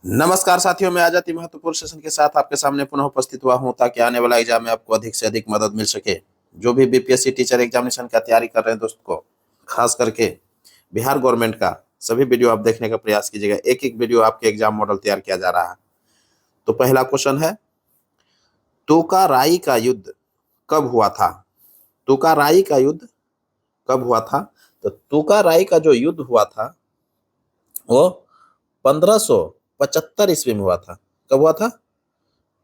नमस्कार साथियों, मैं आजादी महत्वपूर्ण सेशन के साथ आपके सामने पुनः उपस्थित हुआ हूं ताकि आने वाला एग्जाम में आपको अधिक से अधिक मदद मिल सके। जो भी बीपीएससी टीचर एग्जामिनेशन का तैयारी कर रहे हैं दोस्तों को, खास करके बिहार गवर्नमेंट का सभी वीडियो आप देखने का प्रयास कीजिएगा। एक एक वीडियो आपके एग्जाम मॉडल तैयार किया जा रहा है। तो पहला क्वेश्चन है, तुकाराई का युद्ध कब हुआ था? तुकाराई का युद्ध कब हुआ था? तो तुकाराई का जो युद्ध हुआ था वो 1575 ईस्वी में हुआ था। कब हुआ था?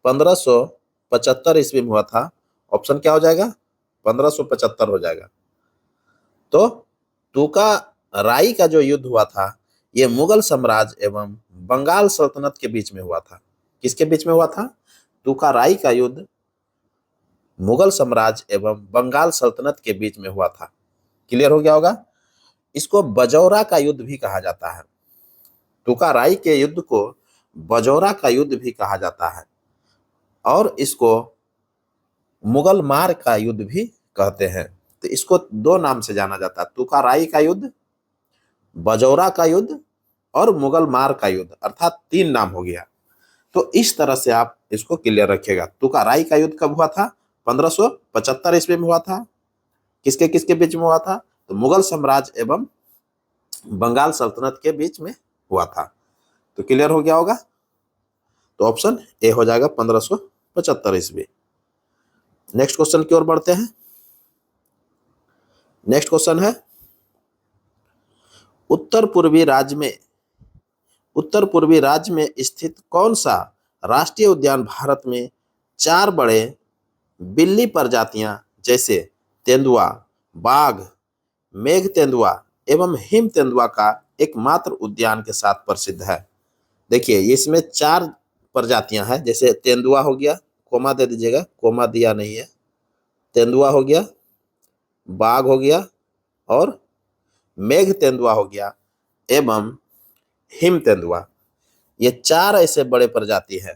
1575 ईस्वी में हुआ था। ऑप्शन क्या हो जाएगा? 1575 हो जाएगा। तो तुकाराई का जो युद्ध हुआ था ये मुगल साम्राज्य एवं बंगाल सल्तनत के बीच में हुआ था। किसके बीच में हुआ था? तुकाराई का युद्ध मुगल साम्राज्य एवं बंगाल सल्तनत के बीच में हुआ था। क्लियर हो गया होगा। इसको बजौरा का युद्ध भी कहा जाता है। तुकाराई के युद्ध को बजौरा का युद्ध भी कहा जाता है और इसको मुगल मार का युद्ध भी कहते हैं। तो इसको दो नाम से जाना जाता है, तुकाराई का युद्ध, बजौरा का युद्ध और मुगल मार का युद्ध, अर्थात तीन नाम हो गया। तो इस तरह से आप इसको क्लियर रखिएगा। तुकाराई का युद्ध कब हुआ था? 1575 ईस्वी में हुआ था। किसके किसके बीच में हुआ था? तो मुगल साम्राज्य एवं बंगाल सल्तनत के बीच में हुआ था। तो क्लियर हो गया होगा। तो ऑप्शन ए हो जाएगा 1575 ईस्वी। नेक्स्ट क्वेश्चन की ओर बढ़ते हैं। नेक्स्ट क्वेश्चन है, उत्तर पूर्वी राज्य में स्थित कौन सा राष्ट्रीय उद्यान भारत में चार बड़े बिल्ली प्रजातियां जैसे तेंदुआ, बाघ, मेघ तेंदुआ एवं हिम तेंदुआ का एकमात्र उद्यान के साथ प्रसिद्ध है? देखिए, इसमें चार प्रजातियां हैं। जैसे तेंदुआ हो गया, कोमा दे दीजिएगा, कोमा दिया नहीं है। तेंदुआ हो गया, बाघ हो गया और मेघ तेंदुआ हो गया एवं हिम तेंदुआ। ये चार ऐसे बड़े प्रजाति हैं।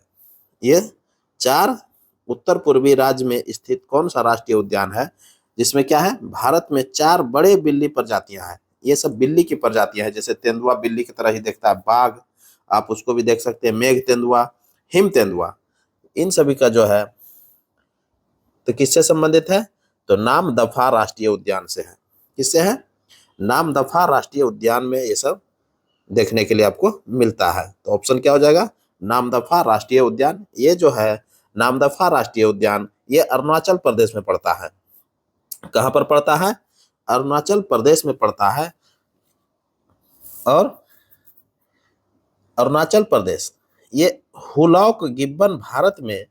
ये चार उत्तर पूर्वी राज्य में स्थित कौन सा राष्ट्रीय उद्यान है जिसमें क्या है? भारत में चार बड़े बिल्ली प्रजातियां हैं। ये सब बिल्ली की प्रजातियां हैं। जैसे तेंदुआ बिल्ली की तरह ही दिखता है, बाघ आप उसको भी देख सकते हैं, मेघ तेंदुआ, हिम तेंदुआ, इन सभी का जो है तो किससे संबंधित है? तो नामदफा राष्ट्रीय उद्यान से है। किससे है? नामदफा राष्ट्रीय उद्यान में ये सब देखने के लिए आपको मिलता है। तो ऑप्शन क्या हो जाएगा? नामदफा राष्ट्रीय उद्यान। ये जो है नामदफा राष्ट्रीय उद्यान ये अरुणाचल प्रदेश में पड़ता है। कहां पर पड़ता है? अरुणाचल प्रदेश में पड़ता है। और अरुणाचल प्रदेश, ये हुलॉक गिब्बन भारत में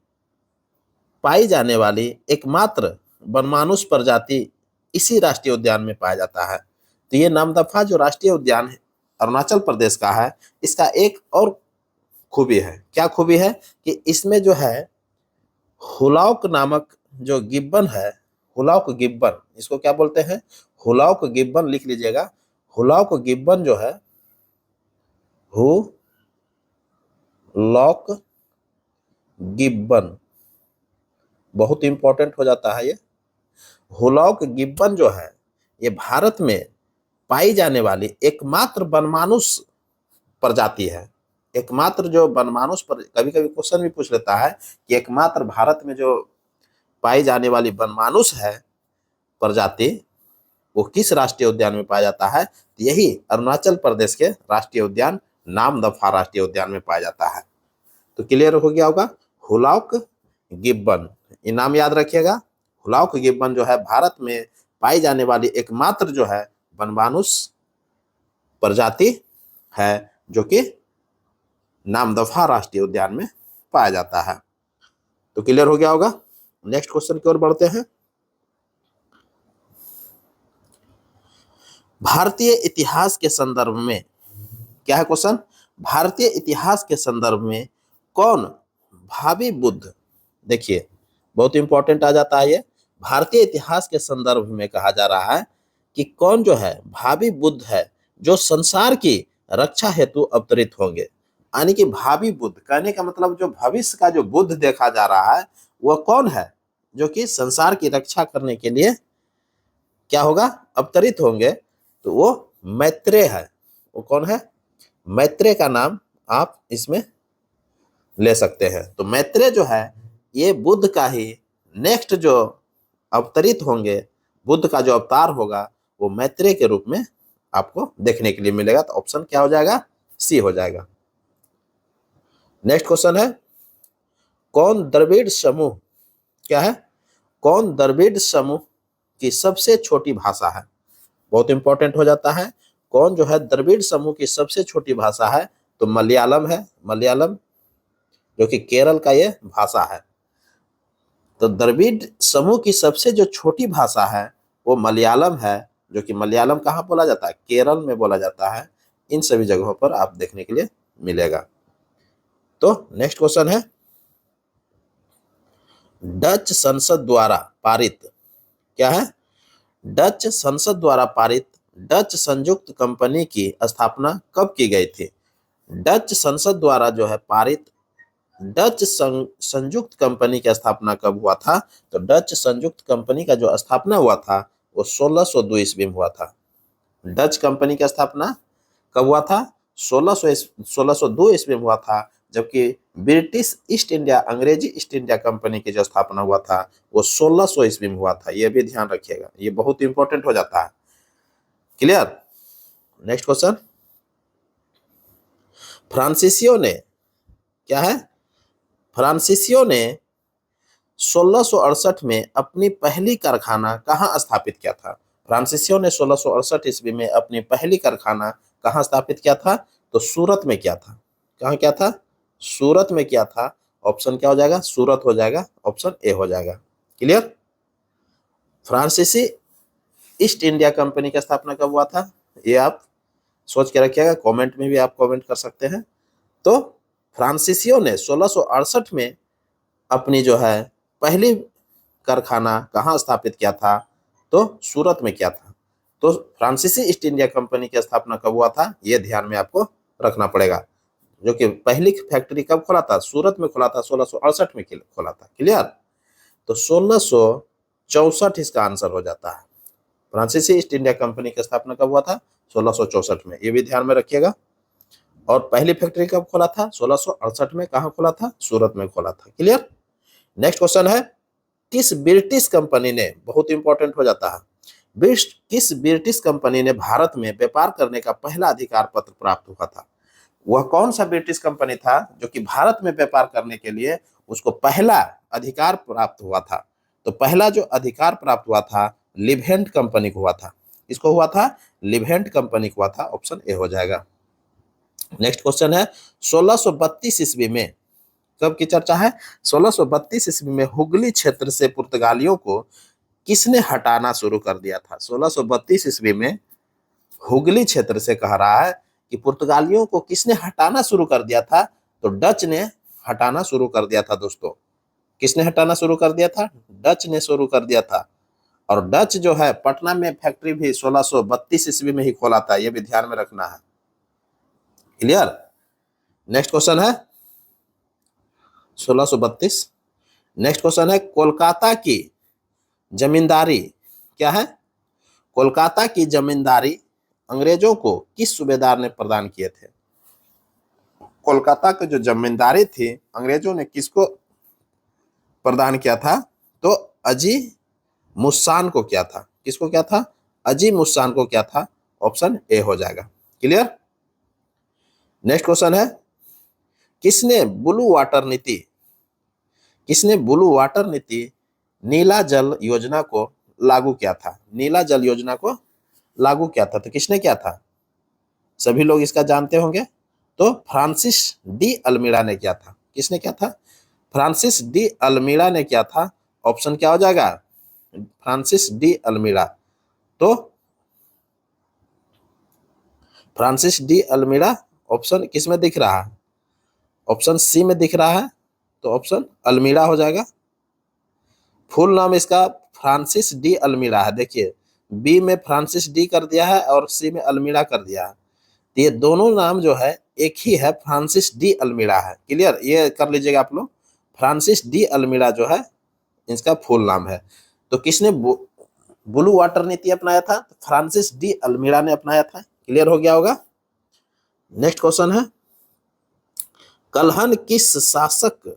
पाई जाने वाली एकमात्र वनमानुष प्रजाति इसी राष्ट्रीय उद्यान में पाया जाता है। तो ये नामदफा जो राष्ट्रीय उद्यान है अरुणाचल प्रदेश का है, इसका एक और खूबी है। क्या खूबी है? कि इसमें जो है हुलॉक नामक जो गिब्बन है, हुलॉक गिब्बन, इसको क्या बोलते हैं? हुलॉक गिब्बन लिख लीजिएगा। हुलॉक गिब्बन जो है, हुलॉक गिब्बन बहुत इंपॉर्टेंट हो जाता है। ये हुलॉक गिब्बन जो है ये भारत में पाई जाने वाली एकमात्र वनमानुष प्रजाति है। एकमात्र जो वनमानुष पर कभी कभी क्वेश्चन भी पूछ लेता है कि एकमात्र भारत में जो पाई जाने वाली वनमानुष है प्रजाति वो किस राष्ट्रीय उद्यान में पाया जाता है? यही अरुणाचल प्रदेश के राष्ट्रीय उद्यान नामदफा राष्ट्रीय उद्यान में पाया जाता है। तो क्लियर हो गया होगा। हुलॉक गिब्बन, ये नाम याद रखिएगा। हुलॉक गिब्बन जो है भारत में पाई जाने वाली एकमात्र जो है वनमानुष प्रजाति है जो कि नामदफा राष्ट्रीय उद्यान में पाया जाता है। तो क्लियर हो गया होगा। नेक्स्ट क्वेश्चन की ओर बढ़ते हैं। भारतीय इतिहास के संदर्भ में क्या है क्वेश्चन? भारतीय इतिहास के संदर्भ में कौन भावी बुद्ध, देखिए बहुत इंपॉर्टेंट आ जाता है ये। भारतीय इतिहास के संदर्भ में कहा जा रहा है कि कौन जो है भावी बुद्ध है जो संसार की रक्षा हेतु अवतरित होंगे। यानी कि भावी बुद्ध कहने का मतलब जो भविष्य का जो बुद्ध देखा जा रहा है वह कौन है जो कि संसार की रक्षा करने के लिए क्या होगा? अवतरित होंगे। तो वो मैत्रेय है। वो कौन है? मैत्रेय का नाम आप इसमें ले सकते हैं। तो मैत्रेय जो है ये बुद्ध का ही नेक्स्ट जो अवतरित होंगे, बुद्ध का जो अवतार होगा वो मैत्रेय के रूप में आपको देखने के लिए मिलेगा। तो ऑप्शन क्या हो जाएगा? सी हो जाएगा। नेक्स्ट क्वेश्चन है, कौन द्रविड़ समूह, क्या है? कौन द्रविड़ समूह की सबसे छोटी भाषा है? बहुत इंपॉर्टेंट हो जाता है। कौन जो है द्रविड़ समूह की सबसे छोटी भाषा है? तो मलयालम है, मलयालम जो कि केरल का ये भाषा है। तो द्रविड़ समूह की सबसे जो छोटी भाषा है वो मलयालम है, जो कि मलयालम कहाँ बोला जाता है? केरल में बोला जाता है। इन सभी जगहों पर आप देखने के लिए मिलेगा। तो नेक्स्ट क्वेश्चन है, डच संसद द्वारा पारित, क्या है? डच संसद द्वारा पारित डच संयुक्त कंपनी की स्थापना कब की गई थी? डच संसद द्वारा जो है पारित डच संयुक्त कंपनी की स्थापना कब हुआ था? तो डच संयुक्त कंपनी का जो स्थापना हुआ था वो 1602 ईस्वी में हुआ था। डच कंपनी की स्थापना कब हुआ था? 1602 ईस्वी में हुआ था। जबकि ब्रिटिश ईस्ट इंडिया, अंग्रेजी ईस्ट इंडिया कंपनी की जो स्थापना हुआ था वो 1600 ईस्वी में हुआ था। ये भी ध्यान रखिएगा, ये बहुत इंपॉर्टेंट हो जाता है। क्लियर? नेक्स्ट क्वेश्चन, फ्रांसीसियों ने, क्या है? फ्रांसीसियों ने 1668 में अपनी पहली कारखाना कहाँ स्थापित किया था? फ्रांसीसियों ने 1668 ईस्वी में अपनी पहली कारखाना कहाँ स्थापित किया था? तो सूरत में किया था। कहाँ किया था? सूरत में किया था। ऑप्शन क्या हो जाएगा? सूरत हो जाएगा। ऑप्शन ए हो जाएगा। क्लियर? फ्रांसीसी ईस्ट इंडिया कंपनी की स्थापना कब हुआ था? ये आप सोच के रखिएगा, कमेंट में भी आप कमेंट कर सकते हैं। तो फ्रांसीसियों ने 1668 में अपनी जो है पहली कारखाना कहाँ स्थापित किया था? तो सूरत में किया था। तो फ्रांसीसी ईस्ट इंडिया कंपनी की स्थापना कब हुआ था? ये ध्यान में आपको रखना पड़ेगा। जो कि पहली फैक्ट्री कब खोला था? सूरत में खोला था, 1668 में खोला था। क्लियर? तो 1664 इसका आंसर हो जाता है। फ्रांसीसी ईस्ट इंडिया कंपनी की स्थापना कब हुआ था? 1664 में। ये भी ध्यान में रखिएगा। और पहली फैक्ट्री कब खोला था? 1668 में। कहाँ खोला था? सूरत में खोला था। क्लियर? नेक्स्ट क्वेश्चन है, किस ब्रिटिश कंपनी ने, बहुत इंपॉर्टेंट हो जाता है, किस ब्रिटिश कंपनी ने भारत में व्यापार करने का पहला अधिकार पत्र प्राप्त हुआ था? वह कौन सा ब्रिटिश कंपनी था जो कि भारत में व्यापार करने के लिए उसको पहला अधिकार प्राप्त हुआ था? तो पहला जो अधिकार प्राप्त हुआ था लिवेंट कंपनी को हुआ था। इसको हुआ था लिवेंट कंपनी को हुआ था। ऑप्शन ए हो जाएगा। नेक्स्ट क्वेश्चन है, 1632 ईस्वी में कब की चर्चा है? 1632 ईस्वी में हुगली क्षेत्र से पुर्तगालियों को किसने हटाना शुरू कर दिया था? 1632 ईस्वी में हुगली क्षेत्र से कह रहा है कि पुर्तगालियों को किसने हटाना शुरू कर दिया था? तो डच ने हटाना शुरू कर दिया था। दोस्तों, किसने हटाना शुरू कर दिया था? डच ने शुरू कर दिया था। और डच जो है पटना में फैक्ट्री भी 1632 ईस्वी में ही खोला था। यह भी ध्यान में रखना है। क्लियर? नेक्स्ट क्वेश्चन है 1632। नेक्स्ट क्वेश्चन है, कोलकाता की जमींदारी, क्या है? कोलकाता की जमींदारी अंग्रेजों को किस सूबेदार ने प्रदान किए थे? कोलकाता की जो जमींदारी थी अंग्रेजों ने किसको प्रदान किया था? तो अजी मुस्सान को किया था। किसको क्या था? अजी मुस्सान को क्या था? ऑप्शन ए हो जाएगा। क्लियर? नेक्स्ट क्वेश्चन है, किसने ब्लू वाटर नीति, किसने ब्लू वाटर नीति नीला जल योजना को लागू किया था? नीला जल योजना को लागू किया था तो किसने किया था? सभी लोग इसका जानते होंगे। तो फ्रांसिस डी अल्मीड़ा ने किया था। किसने किया था? फ्रांसिस डी अल्मीड़ा ने किया था। ऑप्शन क्या हो जाएगा? Francis de Almeida. तो फ्रांसिस डी अल्मीड़ा ऑप्शन किस में दिख रहा है? ऑप्शन सी में दिख रहा है। तो ऑप्शन अल्मीड़ा हो जाएगा। फुल नाम इसका फ्रांसिस डी अल्मीड़ा है। देखिए, बी में फ्रांसिस डी कर दिया है और सी में अल्मीड़ा कर दिया है। तो ये दोनों नाम जो है एक ही है, फ्रांसिस डी अल्मीड़ा है। क्लियर? ये कर लीजिएगा आप लोग। फ्रांसिस डी अल्मीड़ा जो है इसका फुल नाम है। तो किसने ब्लू वाटर नीति अपनाया था? फ्रांसिस डी अल्मीड़ा ने अपनाया था। क्लियर हो गया होगा। नेक्स्ट क्वेश्चन है, कलहन किस शासक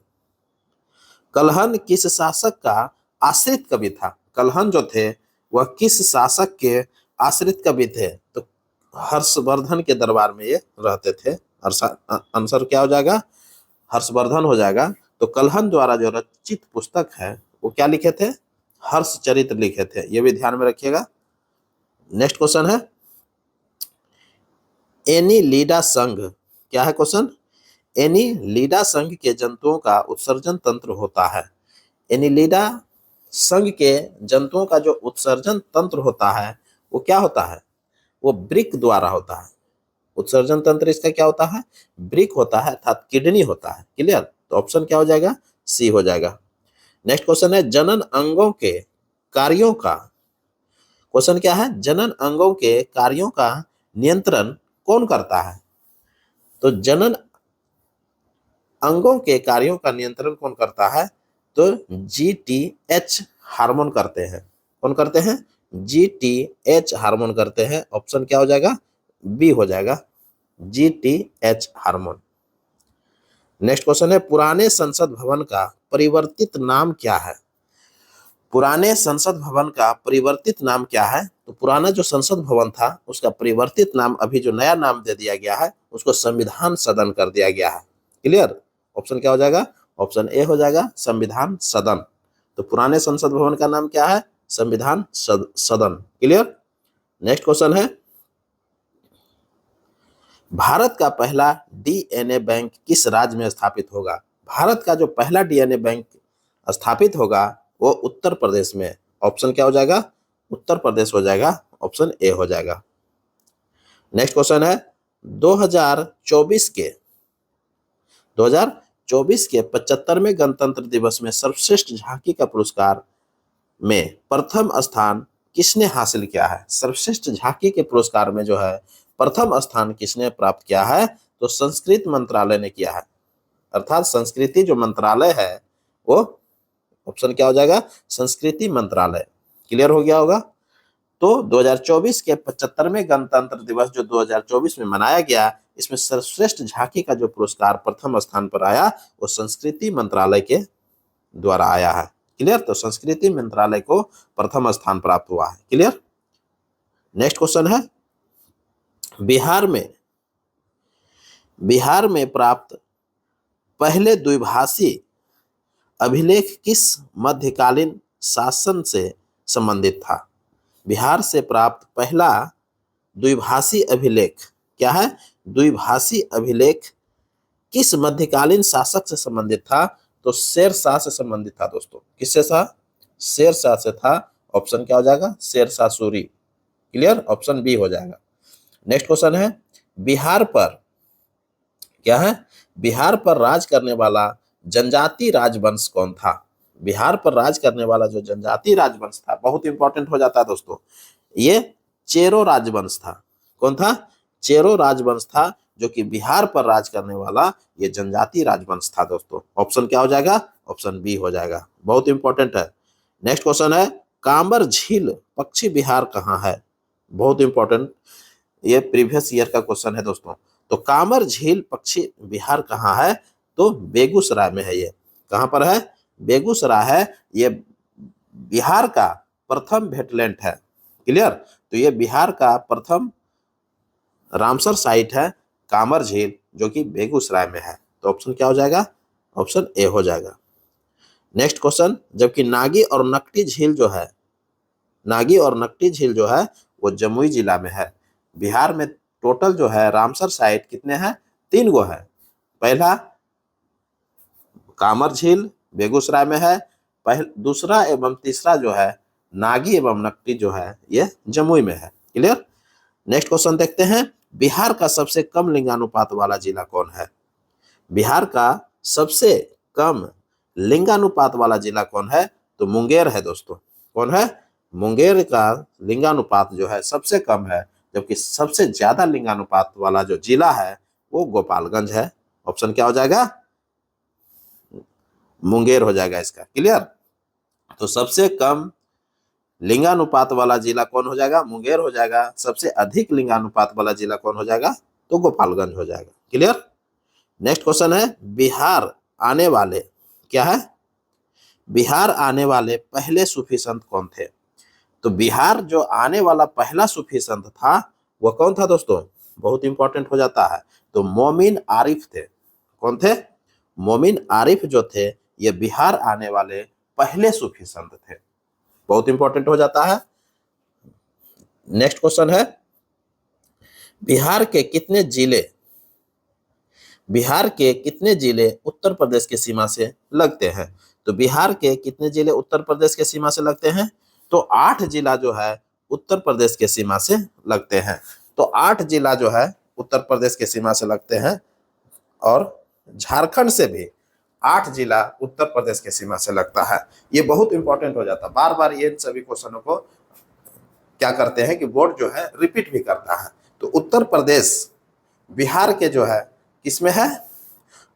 कलहन किस शासक का आश्रित कवि था? कलहन जो थे वह किस शासक के आश्रित कवि थे? तो हर्षवर्धन के दरबार में ये रहते थे। आंसर क्या हो जाएगा? हर्षवर्धन हो जाएगा। तो कलहन द्वारा जो रचित पुस्तक है वो क्या लिखे थे? हर्षचरित लिखे थे। ये भी ध्यान में रखिएगा। नेक्स्ट क्वेश्चन है एनीलिडा संघ। क्या है क्वेश्चन? एनीलिडा संघ के जंतुओं का उत्सर्जन तंत्र होता है। एनीलिडा संघ के जंतुओं का जो उत्सर्जन तंत्र होता है वो क्या होता है? वो वृक्क द्वारा होता है। उत्सर्जन तंत्र इसका क्या होता है? वृक्क होता है अर्थात किडनी होता है। क्लियर? तो ऑप्शन क्या हो जाएगा? सी हो जाएगा। नेक्स्ट क्वेश्चन है जनन अंगों के कार्यों का। क्वेश्चन क्या है? जनन अंगों के कार्यों का नियंत्रण कौन करता है? तो जनन अंगों के कार्यों का नियंत्रण कौन करता है? तो GTH हार्मोन करते हैं। कौन करते हैं? GTH हार्मोन करते हैं। ऑप्शन क्या हो जाएगा? बी हो जाएगा, GTH हार्मोन। नेक्स्ट क्वेश्चन है पुराने संसद भवन का परिवर्तित नाम क्या है? पुराने संसद भवन का परिवर्तित नाम क्या है? तो पुराना जो संसद भवन था उसका परिवर्तित नाम, अभी जो नया नाम दे दिया गया है उसको संविधान सदन कर दिया गया है। क्लियर? ऑप्शन क्या हो जाएगा? ऑप्शन ए हो जाएगा, संविधान सदन। तो पुराने संसद भवन का नाम क्या है? संविधान सदन। क्लियर? नेक्स्ट क्वेश्चन है भारत का पहला DNA बैंक किस राज्य में स्थापित होगा? भारत का जो पहला DNA बैंक स्थापित होगा वो उत्तर प्रदेश में। ऑप्शन क्या हो जाएगा? उत्तर प्रदेश हो जाएगा। ऑप्शन ए हो जाएगा। नेक्स्ट क्वेश्चन है 2024 के 75वें गणतंत्र दिवस में सर्वश्रेष्ठ झांकी का पुरस्कार में प्रथम स्थान किसने हासिल किया है? सर्वश्रेष्ठ झांकी के पुरस्कार में जो है प्रथम स्थान किसने प्राप्त किया है? तो संस्कृति मंत्रालय ने किया है। अर्थात संस्कृति जो मंत्रालय है वो, ऑप्शन क्या हो जाएगा? संस्कृति मंत्रालय। क्लियर हो गया होगा। तो 2024 के 75वें गणतंत्र दिवस जो 2024 में मनाया गया, इसमें सर्वश्रेष्ठ झांकी का जो पुरस्कार प्रथम स्थान पर आया वो संस्कृति मंत्रालय के द्वारा आया है। क्लियर? तो संस्कृति मंत्रालय को प्रथम स्थान प्राप्त हुआ है। क्लियर? नेक्स्ट क्वेश्चन है बिहार में प्राप्त पहले द्विभाषी अभिलेख किस मध्यकालीन शासन से संबंधित था? बिहार से प्राप्त पहला द्विभाषी अभिलेख क्या है? द्विभाषी अभिलेख किस मध्यकालीन शासक से संबंधित था? तो शेरशाह से संबंधित था दोस्तों। किससे था? शेरशाह से था। ऑप्शन क्या हो जाएगा? Shershah Suri. Clear? Option B हो जाएगा। नेक्स्ट क्वेश्चन है बिहार पर क्या है? बिहार पर राज करने वाला जनजाति राजवंश कौन था? बिहार पर राज करने वाला जो जनजाति राजवंश था, बहुत इंपॉर्टेंट हो जाता है दोस्तों, ये चेरो राजवंश था। कौन था? चेरो राजवंश था, जो कि बिहार पर राज करने वाला ये जनजाति राजवंश था दोस्तों। ऑप्शन क्या हो जाएगा? ऑप्शन बी हो जाएगा। बहुत इंपॉर्टेंट है। नेक्स्ट क्वेश्चन है कांबर झील पक्षी विहार कहाँ है? बहुत इंपॉर्टेंट, ये प्रीवियस ईयर का क्वेश्चन है दोस्तों। तो कांबर झील पक्षी विहार कहाँ है? तो बेगूसराय में है। ये कहाँ पर है? बेगूसराय है। ये बिहार का प्रथम वेटलैंड है। क्लियर? तो ये बिहार का प्रथम रामसर साइट है कांवर झील, जो कि बेगूसराय में है। तो ऑप्शन क्या हो जाएगा? ऑप्शन ए हो जाएगा। नेक्स्ट क्वेश्चन, जबकि नागी और नकटी झील जो है वो जमुई जिला में है। बिहार में टोटल जो है रामसर साइट कितने हैं? 3 गो है। पहला कांवर झील बेगूसराय में है, दूसरा एवं तीसरा जो है नागी एवं नकटी जो है ये जमुई में है। क्लियर? नेक्स्ट क्वेश्चन देखते हैं बिहार का सबसे कम लिंगानुपात वाला जिला कौन है? बिहार का सबसे कम लिंगानुपात वाला जिला कौन है? तो मुंगेर है दोस्तों। कौन है? मुंगेर का लिंगानुपात जो है सबसे कम है, जबकि सबसे ज्यादा लिंगानुपात वाला जो जिला है वो गोपालगंज है। ऑप्शन क्या हो जाएगा? मुंगेर हो जाएगा इसका। क्लियर? तो सबसे कम लिंगानुपात वाला जिला कौन हो जाएगा? मुंगेर हो जाएगा। सबसे अधिक लिंगानुपात वाला जिला कौन हो जाएगा? तो गोपालगंज हो जाएगा। क्लियर? नेक्स्ट क्वेश्चन है बिहार आने वाले, क्या है, बिहार आने वाले पहले सूफी संत कौन थे? तो बिहार जो आने वाला पहला सूफी संत था वह कौन था दोस्तों? बहुत इंपॉर्टेंट हो जाता है। तो मोमिन आरिफ थे। कौन थे? मोमिन आरिफ जो थे ये बिहार आने वाले पहले सूफी संत थे। बहुत इंपॉर्टेंट हो जाता है। नेक्स्ट क्वेश्चन है बिहार के कितने जिले, बिहार के कितने जिले उत्तर प्रदेश के सीमा से लगते हैं? तो बिहार के कितने जिले उत्तर प्रदेश के सीमा से लगते हैं? तो 8 जिला जो है उत्तर प्रदेश के सीमा से लगते हैं। तो 8 जिला जो है उत्तर प्रदेश के सीमा से लगते हैं और झारखंड से भी 8 जिला उत्तर प्रदेश के सीमा से लगता है। ये बहुत इंपॉर्टेंट हो जाता है। बार बार ये सभी क्वेश्चनों को क्या करते हैं कि बोर्ड जो है रिपीट भी करता है। तो उत्तर प्रदेश बिहार के जो है किसमें है?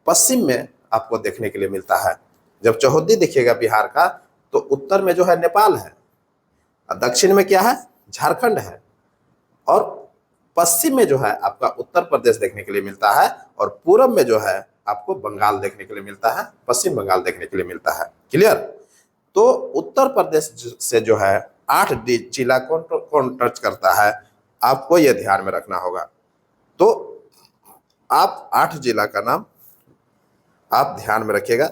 पश्चिम में आपको देखने के लिए मिलता है। जब चौहद्दी दिखेगा बिहार का तो उत्तर में जो है नेपाल है और दक्षिण में क्या है? झारखंड है और पश्चिम में जो है आपका उत्तर प्रदेश देखने के लिए मिलता है और पूरब में जो है आपको बंगाल देखने के लिए मिलता है, पश्चिम बंगाल देखने के लिए मिलता है। क्लियर? तो उत्तर प्रदेश से जो है 8 जिला कौन टच करता है, आपको यह ध्यान में रखना होगा। तो आप 8 जिला का नाम आप ध्यान में रखिएगा,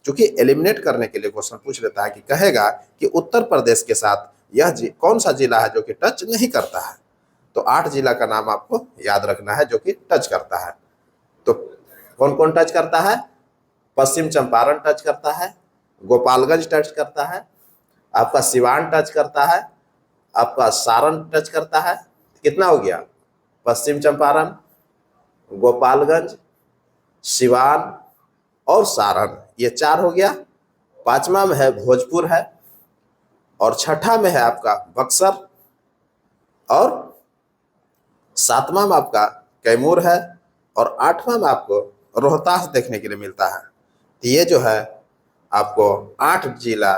क्योंकि एलिमिनेट करने के लिए क्वेश्चन पूछ लेता है कि कहेगा कि उत्तर प्रदेश के साथ यह कौन सा जिला है जो कि टच नहीं करता है। तो 8 जिला का नाम आपको याद रखना है जो कि टच करता है। तो कौन कौन टच करता है? पश्चिम चंपारण टच करता है, गोपालगंज टच करता है, आपका सिवान टच करता है, आपका सारण टच करता है। कितना हो गया? पश्चिम चंपारण, गोपालगंज, सिवान और सारण, ये 4 हो गया। 5वां में है भोजपुर है और 6ठा में है आपका बक्सर और 7वां में आपका कैमूर है और 8वां में आपको रोहतास देखने के लिए मिलता है। तो ये जो है आपको 8 जिला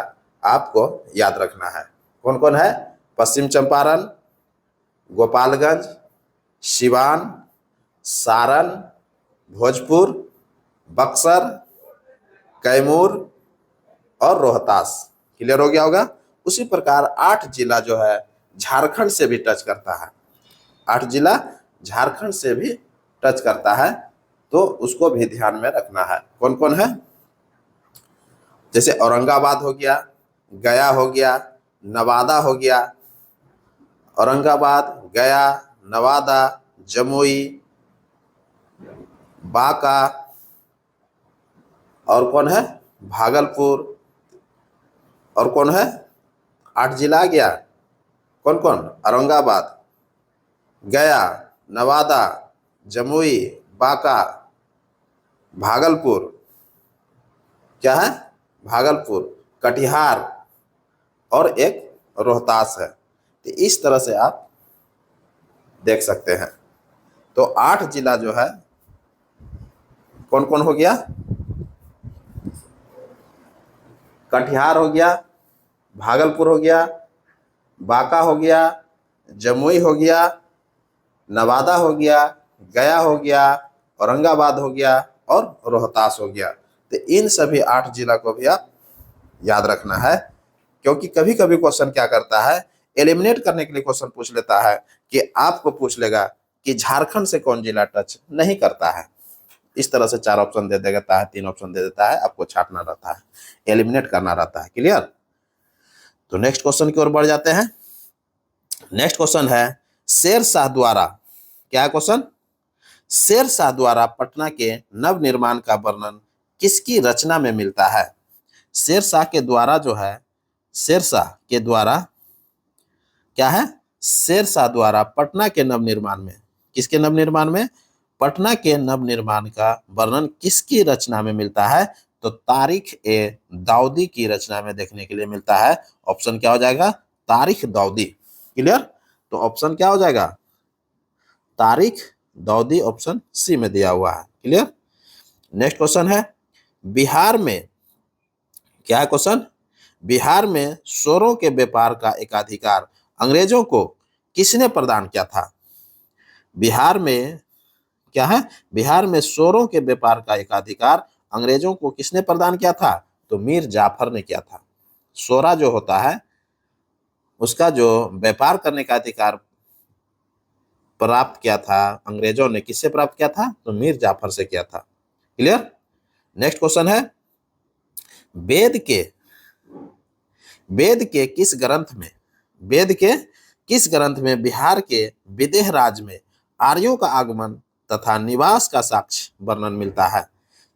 आपको याद रखना है। कौन कौन है? पश्चिम चंपारण, गोपालगंज, सिवान, सारण, भोजपुर, बक्सर, कैमूर और रोहतास। क्लियर हो गया होगा? उसी प्रकार 8 जिला जो है झारखंड से भी टच करता है। 8 जिला झारखंड से भी टच करता है, तो उसको भी ध्यान में रखना है। कौन कौन है? जैसे औरंगाबाद हो गया, गया हो गया, नवादा हो गया। औरंगाबाद, गया, नवादा, जमुई, बांका और कौन है? भागलपुर। और कौन है? 8 जिला आ गया। कौन कौन? औरंगाबाद, गया, नवादा, जमुई, बांका, भागलपुर, क्या है? भागलपुर, कटिहार और एक रोहतास है। तो इस तरह से आप देख सकते हैं। तो 8 जिला जो है कौन कौन हो गया? कटिहार हो गया, भागलपुर हो गया, बांका हो गया, जमुई हो गया, नवादा हो गया, गया हो गया, औरंगाबाद हो गया और रोहतास हो गया। तो इन सभी 8 जिला को भी आप याद रखना है, क्योंकि कभी कभी क्वेश्चन क्या करता है, एलिमिनेट करने के लिए क्वेश्चन पूछ लेता है कि आपको पूछ लेगा कि झारखंड से कौन जिला टच नहीं करता है। इस तरह से 4 ऑप्शन दे देता है, 3 ऑप्शन दे देता है, आपको छांटना रहता है, एलिमिनेट करना रहता है। क्लियर? तो नेक्स्ट क्वेश्चन की ओर बढ़ जाते हैं। नेक्स्ट क्वेश्चन है शेर शाह द्वारा, क्या है क्वेश्चन? शेर शाह द्वारा पटना के नव निर्माण का वर्णन किसकी रचना में मिलता है? शेर शाह के द्वारा जो है, शेर शाह के द्वारा क्या है? शेर शाह द्वारा पटना के नव निर्माण में, किसके नव निर्माण में? पटना के नव निर्माण का वर्णन किसकी रचना में मिलता है? तो तारिख ए दाऊदी की रचना में देखने के लिए मिलता है। ऑप्शन क्या हो जाएगा? तारिख दाऊदी। क्लियर? तो ऑप्शन क्या हो जाएगा? तारिख दाऊदी, ऑप्शन सी में दिया हुआ है। क्लियर? नेक्स्ट क्वेश्चन है बिहार में, क्या है क्वेश्चन? बिहार में स्वरों के व्यापार का एकाधिकार अंग्रेजों को किसने प्रदान किया था? बिहार में क्या है? बिहार में सोरों के व्यापार का एकाधिकार अंग्रेजों को किसने प्रदान किया था? तो मीर जाफर ने किया था। सोरा जो होता है उसका जो व्यापार करने का अधिकार प्राप्त किया था अंग्रेजों ने, किससे प्राप्त किया था? तो मीर जाफर से किया था। क्लियर? नेक्स्ट क्वेश्चन है, वेद के वेद के किस ग्रंथ में वेद के किस ग्रंथ में बिहार के विदेह राज में आर्यों का आगमन तथा निवास का साक्ष्य वर्णन मिलता है?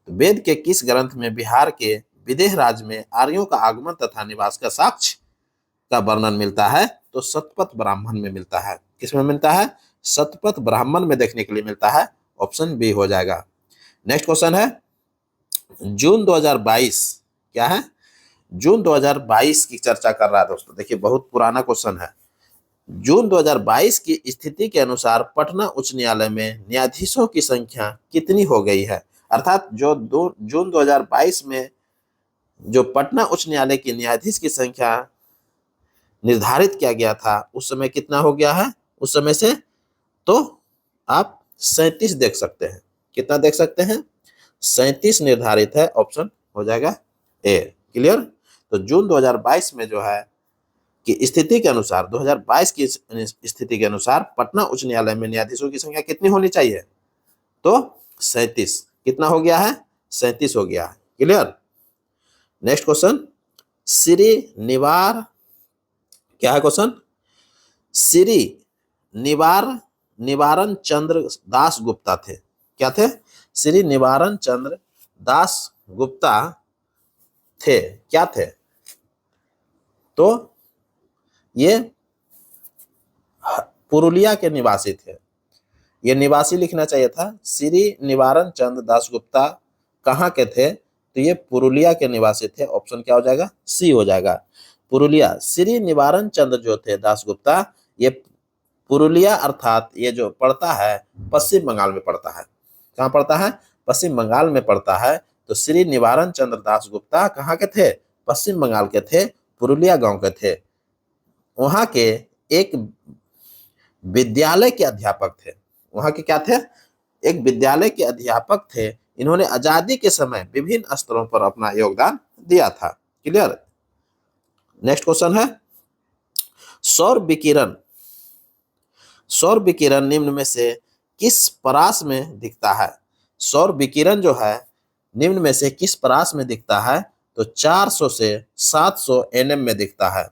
तो वेद के किस ग्रंथ में बिहार के विदेह राज में आर्यों का आगमन तथा निवास का साक्ष्य का वर्णन मिलता है? तो शतपथ ब्राह्मण में मिलता है। किस में मिलता है? शतपथ ब्राह्मण में देखने के लिए मिलता है। ऑप्शन बी हो जाएगा। नेक्स्ट क्वेश्चन है, जून 2022 क्या है? जून 2022 की चर्चा कर रहा है दोस्तों। देखिए बहुत पुराना क्वेश्चन है। जून 2022 की स्थिति के अनुसार पटना उच्च न्यायालय में न्यायाधीशों की संख्या कितनी हो गई है? अर्थात जो जून 2022 में जो पटना उच्च न्यायालय के न्यायाधीश की संख्या निर्धारित किया गया था उस समय कितना हो गया है उस समय से? तो आप 37 देख सकते हैं। कितना देख सकते हैं? 37 निर्धारित है। ऑप्शन हो जाएगा ए। क्लियर? तो जून 2022 में जो है कि स्थिति के अनुसार 2022 की स्थिति के अनुसार पटना उच्च न्यायालय में न्यायाधीशों की संख्या कितनी होनी चाहिए? तो 37। कितना हो गया है? 37 हो गया है। क्लियर? नेक्स्ट क्वेश्चन, श्री निवार क्या है क्वेश्चन? श्री निवारण चंद्र दास गुप्ता थे। क्या थे? श्री निवारण चंद्र दास गुप्ता थे। क्या थे? तो ये पुरुलिया के निवासी थे। ये निवासी लिखना चाहिए था। श्री निवारण चंद्र दासगुप्ता कहाँ के थे? तो ये पुरुलिया के निवासी थे। ऑप्शन क्या हो जाएगा? सी हो जाएगा। पुरुलिया। श्री निवारण चंद्र जो थे दासगुप्ता, ये पुरुलिया अर्थात ये जो पड़ता है पश्चिम बंगाल में पड़ता है। कहाँ पड़ता है? पश्चिम बंगाल में पड़ता है। तो श्री निवारण चंद्र दासगुप्ता कहाँ के थे? पश्चिम बंगाल के थे, पुरुलिया गांव के थे। वहां के एक विद्यालय के अध्यापक थे। वहां के क्या थे? एक विद्यालय के अध्यापक थे। इन्होंने आजादी के समय विभिन्न स्तरों पर अपना योगदान दिया था। क्लियर? नेक्स्ट क्वेश्चन है, सौर विकिरण निम्न में से किस परास में दिखता है? सौर विकिरण जो है निम्न में से किस परास में दिखता है? तो 400 से 700 एनएम में दिखता है।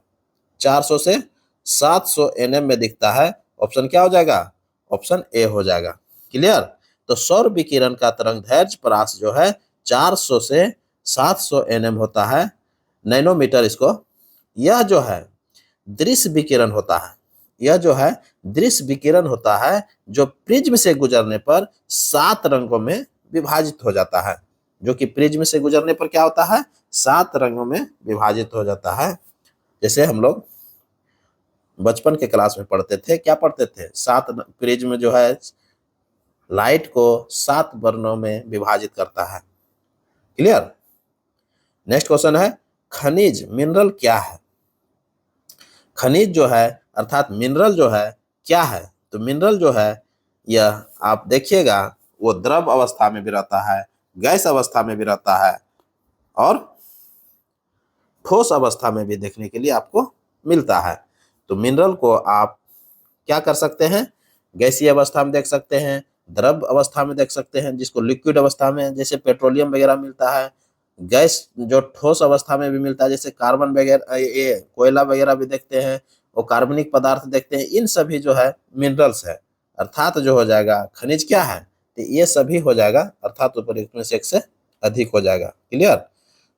400 से 700 एनएम में दिखता है। ऑप्शन क्या हो जाएगा? ऑप्शन ए हो जाएगा। क्लियर? तो सौर विकिरण का तरंग दैर्ध्य परास जो है 400 से 700 एनएम होता है, नैनोमीटर इसको। यह जो है दृश्य विकिरण होता है। यह जो है दृश्य विकिरण होता है जो प्रिज्म से गुजरने पर 7 रंगों में विभाजित हो जाता है। जो कि प्रिज्म से गुजरने पर क्या होता है? 7 रंगों में विभाजित हो जाता है। जैसे हम लोग बचपन के क्लास में पढ़ते थे, क्या पढ़ते थे? 7 प्रिज्म जो है लाइट को 7 वर्णों में विभाजित करता है। क्लियर? नेक्स्ट क्वेश्चन है, खनिज मिनरल क्या है? खनिज जो है अर्थात मिनरल जो है क्या है? तो मिनरल जो है यह आप देखिएगा वो द्रव अवस्था में भी रहता है, गैस अवस्था में भी रहता है और ठोस अवस्था में भी देखने के लिए आपको मिलता है। तो मिनरल को आप क्या कर सकते हैं? गैसीय अवस्था में देख सकते हैं, द्रव अवस्था में देख सकते हैं, जिसको लिक्विड अवस्था में जैसे पेट्रोलियम वगैरह मिलता है, गैस जो ठोस अवस्था में भी मिलता है जैसे कार्बन वगैरह, ये कोयला वगैरह भी देखते हैं, वो कार्बनिक पदार्थ देखते हैं। इन सभी जो है मिनरल्स है। अर्थात जो हो जाएगा खनिज क्या है? तो ये सभी हो जाएगा, अर्थात उपरोक्त में से एक से अधिक हो जाएगा। क्लियर?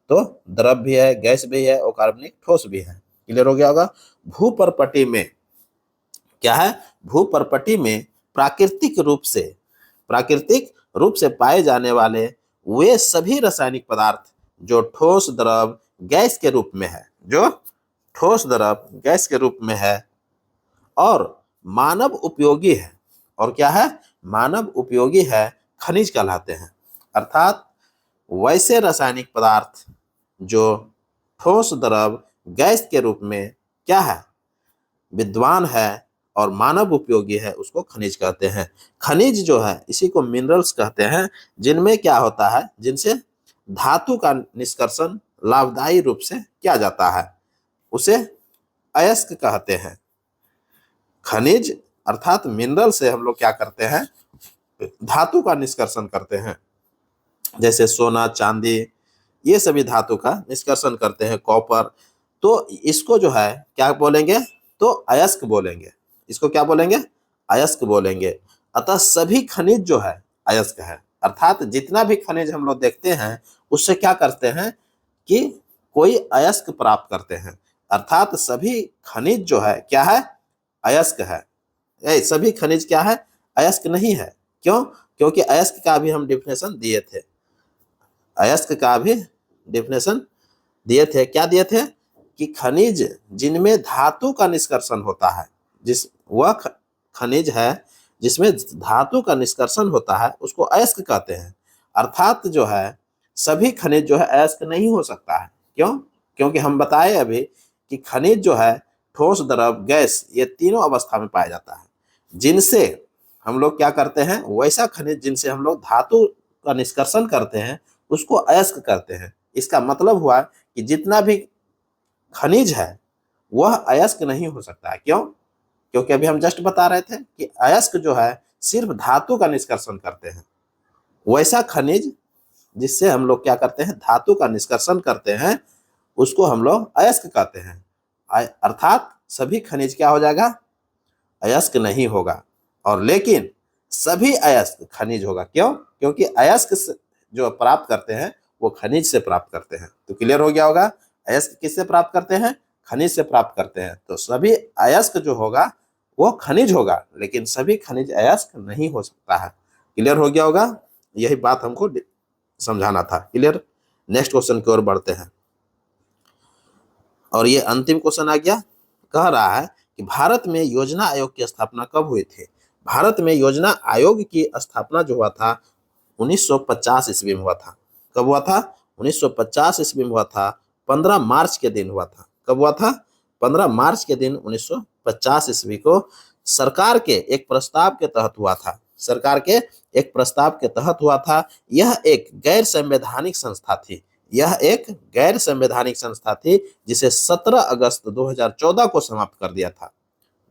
तो द्रव भी है, गैस भी है और कार्बनिक ठोस भी है। क्लियर हो गया होगा? भूपर्पटी में क्या है? भूपर्पटी में प्राकृतिक रूप से पाए जाने वाले वे सभी रासायनिक पदार्थ जो ठोस द्रव गैस के रूप में है, जो ठोस द्रव गैस के रूप में है और मानव उपयोगी है, और क्या है? मानव उपयोगी है, खनिज कहलाते हैं। अर्थात वैसे रासायनिक पदार्थ जो ठोस द्रव गैस के रूप में क्या है? विद्वान है और मानव उपयोगी है उसको खनिज कहते हैं। खनिज जो है इसी को मिनरल्स कहते हैं, जिनमें क्या होता है, जिनसे धातु का निष्कर्षण लाभदायी रूप से किया जाता है, उसे अयस्क कहते हैं। खनिज अर्थात मिनरल से हम लोग क्या करते हैं, धातु का निष्कर्षण करते हैं, जैसे सोना चांदी, ये सभी धातु का निष्कर्षण करते हैं, कॉपर। तो इसको जो है क्या बोलेंगे, तो अयस्क बोलेंगे। इसको क्या बोलेंगे, अयस्क बोलेंगे। अतः सभी खनिज जो है अयस्क है, अर्थात जितना भी खनिज हम लोग देखते हैं उससे क्या करते हैं कि कोई अयस्क प्राप्त करते हैं, अर्थात सभी खनिज जो है क्या है, अयस्क है। सभी खनिज क्या है, अयस्क नहीं है। क्यों, क्योंकि अयस्क का भी हम डिफिनेशन दिए थे, अयस्क का भी डिफिनेशन दिए थे। क्या दिए थे कि खनिज जिनमें धातु का निष्कर्षण होता है, जिस वह खनिज है जिसमें धातु का निष्कर्षण होता है उसको अयस्क कहते हैं। अर्थात जो है सभी खनिज जो है अयस्क नहीं हो सकता है। क्यों, क्योंकि हम बताए अभी कि खनिज जो है ठोस, द्रव, गैस, ये तीनों अवस्था में पाया जाता है। जिनसे हम लोग क्या करते हैं, वैसा खनिज जिनसे हम लोग धातु का निष्कर्षण करते हैं उसको अयस्क कहते हैं। इसका मतलब हुआ कि जितना भी खनिज है वह अयस्क नहीं हो सकता है। क्यों, क्योंकि अभी हम जस्ट बता रहे थे कि अयस्क जो है सिर्फ धातु का निष्कर्षण करते हैं। वैसा खनिज जिससे हम लोग क्या करते हैं, धातु का निष्कर्षण करते हैं, उसको हम लोग अयस्क कहते हैं। अर्थात सभी खनिज क्या हो जाएगा, अयस्क नहीं होगा, और लेकिन सभी अयस्क खनिज होगा। क्यों, क्योंकि अयस्क जो प्राप्त करते हैं वो खनिज से प्राप्त करते हैं। तो क्लियर हो गया होगा, अयस्क किससे प्राप्त करते हैं, खनिज से प्राप्त करते हैं। तो सभी अयस्क जो होगा वो खनिज होगा, लेकिन सभी खनिज अयस्क नहीं हो सकता है। क्लियर हो गया होगा, यही बात हमको समझाना था। क्लियर, नेक्स्ट क्वेश्चन की ओर बढ़ते हैं। और ये अंतिम क्वेश्चन आ गया, कह रहा है कि भारत में योजना आयोग की स्थापना कब हुई थी। भारत में योजना आयोग की स्थापना जो हुआ था 1950 ईस्वी में हुआ था। कब हुआ था, 1950 ईस्वी में हुआ था, 15 मार्च के दिन हुआ था। कब हुआ था, 15 मार्च के दिन 1950 ईस्वी को सरकार के एक प्रस्ताव के तहत हुआ था। सरकार के एक प्रस्ताव के तहत हुआ था। यह एक गैर संवैधानिक संस्था थी। यह एक गैर संवैधानिक संस्था थी जिसे 17 अगस्त 2014 को समाप्त कर दिया था।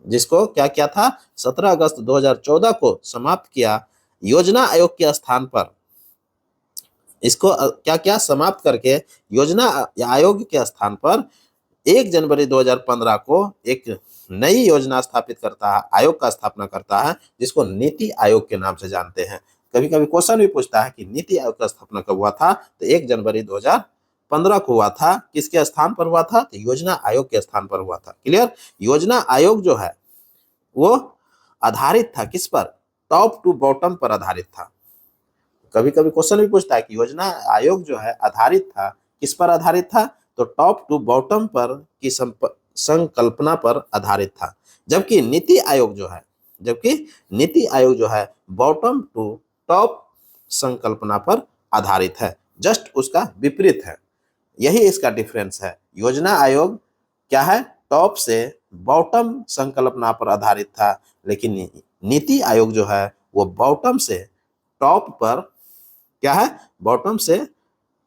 जिसको क्या किया था, 17 अगस्त 2014 को समाप्त किया। योजना आयोग के स्थान पर इसको क्या क्या समाप्त करके योजना आयोग के स्थान पर 1 जनवरी 2015 को एक नई योजना स्थापित करता है, आयोग का स्थापना करता है, जिसको नीति आयोग के नाम से जानते हैं। कभी कभी क्वेश्चन भी पूछता है कि नीति आयोग का स्थापना कब हुआ था, तो 1 जनवरी 2015 को हुआ था। किसके स्थान पर हुआ था, तो योजना आयोग के स्थान पर हुआ था। क्लियर, योजना आयोग जो है वो आधारित था किस पर, टॉप टू बॉटम पर आधारित था। कभी कभी क्वेश्चन भी पूछता है कि योजना आयोग जो है आधारित था, किस पर आधारित था, तो टॉप टू बॉटम पर की संकल्पना पर आधारित था। जबकि नीति आयोग जो है बॉटम टू टॉप संकल्पना पर आधारित है, जस्ट उसका विपरीत है। यही इसका डिफरेंस है। योजना आयोग क्या है, टॉप से बॉटम संकल्पना पर आधारित था, लेकिन नीति आयोग जो है वो बॉटम से टॉप पर क्या है, बॉटम से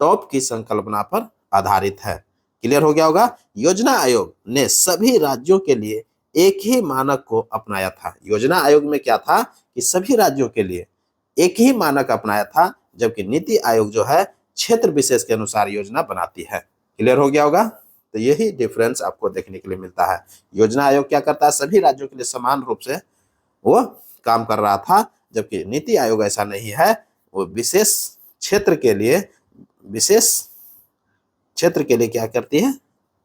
टॉप की संकल्पना पर आधारित है। क्लियर हो गया होगा। योजना आयोग ने सभी राज्यों के लिए एक ही मानक को अपनाया था। योजना आयोग में क्या था कि सभी राज्यों के लिए एक ही मानक अपनाया था, जबकि नीति आयोग जो है क्षेत्र विशेष के अनुसार योजना बनाती है। क्लियर हो गया होगा। तो यही डिफरेंस आपको देखने के लिए मिलता है। योजना आयोग क्या करता है, सभी राज्यों के लिए समान रूप से वो काम कर रहा था, जबकि नीति आयोग ऐसा नहीं है, वो विशेष क्षेत्र के लिए क्या करती है,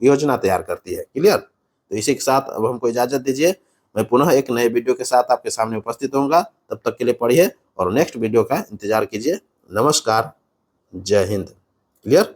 योजना तैयार करती है। क्लियर। तो इसी के साथ अब हमको इजाजत दीजिए। मैं पुनः एक नए वीडियो के साथ आपके सामने उपस्थित होऊंगा। तब तक के लिए पढ़िए और नेक्स्ट वीडियो का इंतजार कीजिए। नमस्कार, जय हिंद। क्लियर।